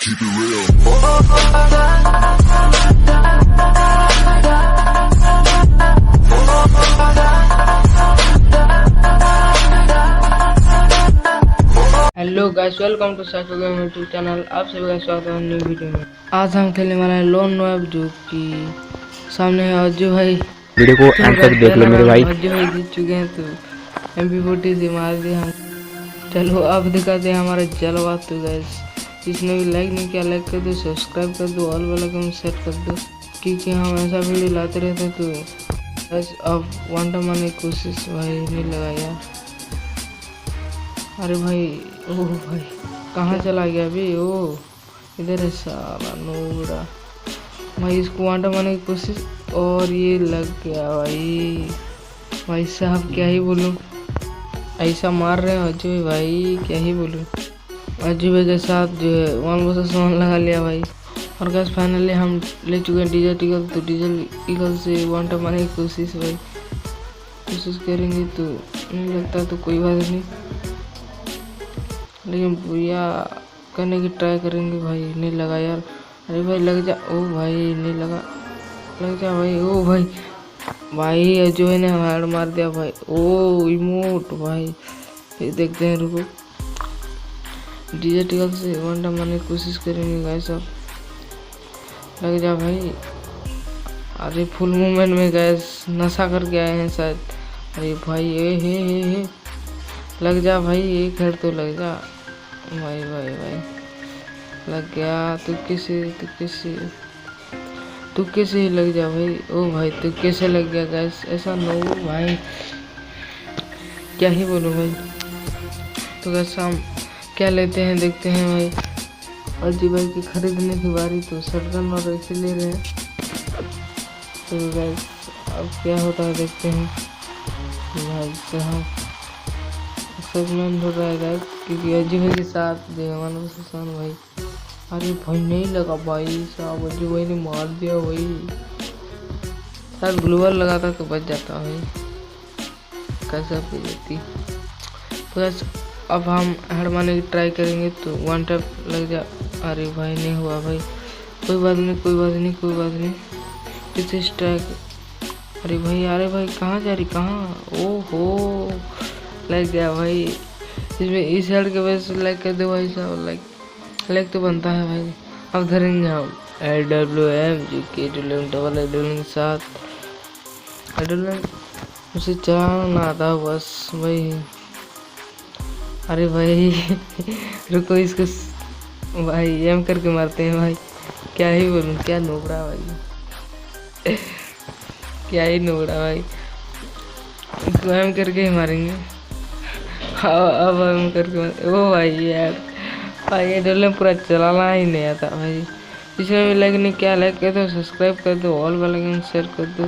Keep it real. Hello guys, welcome to psycho game YouTube channel. आप सभी का स्वागत है न्यू वीडियो में। आज हम खेलने वाले हैं लोन वेब, जो कि सामने है अज्जू भाई। वीडियो को एंड तक देख लो मेरे भाई। अज्जू भाई जीत चुके हैं, तो MP40 से मार दिया हम। चलो अब दिखाते हैं हमारा जलवा। तो गाइस, जिसने भी लाइक नहीं किया लाइक कर दो, सब्सक्राइब कर दो, ऑल वाला कमेंट सेट कर दो, क्योंकि हम ऐसा वीडियो लाते रहते हैं। तो बस अब वन टाइम आने की कोशिश भाई नहीं लगा यार। अरे भाई, ओह भाई कहाँ चला गया अभी? ओ इधर है साला नोबड़ा भाई। इसको वांटा मारने की कोशिश और ये लग गया भाई। भाई साहब क्या ही बोलूं, ऐसा मार रहे हैं अजय भाई, क्या ही बोलूं। अजय भाई के साथ जो है 1 लगा लिया भाई। और गैस फाइनली हम ले चुके हैं डीजल ईगल। तो डीजल ईगल से वांटा मारने की कोशिश भाई कोशिश करेंगे, तो नहीं लगता तो कोई बात नहीं, लेकिन बुरा करने की ट्राई करेंगे भाई। नहीं लगा यार। अरे भाई लग जा। ओ भाई नहीं लगा, लग जा भाई। ओ भाई भाई जो है ना हार्ड मार दिया भाई। ओ इमोट भाई, फिर देखते हैं, रुको। डिजिटल से वनडा मारने की कोशिश करेंगे गाइस। अब लग जा भाई। अरे फुल मूवमेंट में गैस नशा करके आए हैं शायद। अरे भाई हे लग जा भाई, एक हेड तो लग जा भाई। भाई भाई लग गया। तुक्के से ही लग जा भाई। ओ भाई तुक्के से लग गया गैस। ऐसा नो भाई, क्या ही बोलूं भाई। तो गैस हम क्या लेते हैं देखते हैं भाई। अजी भाई की खरीदने की बारी। तो शटगन और ऐसे ले रहे हैं। तो गैस अब क्या होता है देखते हैं भाई। तो हम सेगमेंट हो रहा है गाइस, क्योंकि अजय भाई के साथ देवान भाई। अरे भाई नहीं लगा भाई साहब, अजय भाई ने मार दिया भाई। शायद ग्लूवल लगाता तो बच जाता भाई, कैसा पी जाती। तो बस अब हम हेड मारने की ट्राई करेंगे, तो वन टैप लग जा। अरे भाई नहीं हुआ भाई, कोई बात नहीं। किसी स्ट्राइक। अरे भाई कहाँ जा रही, कहाँ? ओहो लग गया भाई। इसमें इस हेड के वजह से लाइक कर दो भाई साहब। लाइक तो बनता है भाई। अब धरेंगे हम AWM, जो कि AWM के साथ। AWM उसे चलाना ना आता बस भाई। अरे भाई रुको, इसको भाई एम करके मारते हैं भाई। क्या ही बोलूं, क्या नोबड़ा भाई क्या ही नोबड़ा भाई। इसको एम करके ही मारेंगे। अब हम करके ओ भाई यार, भाई ये डोले पूरा चलाना ही नहीं आता भाई। इसमें भी लाइक नहीं किया लाइक कर दो, सब्सक्राइब कर दो, ऑल वाला शेयर कर दो।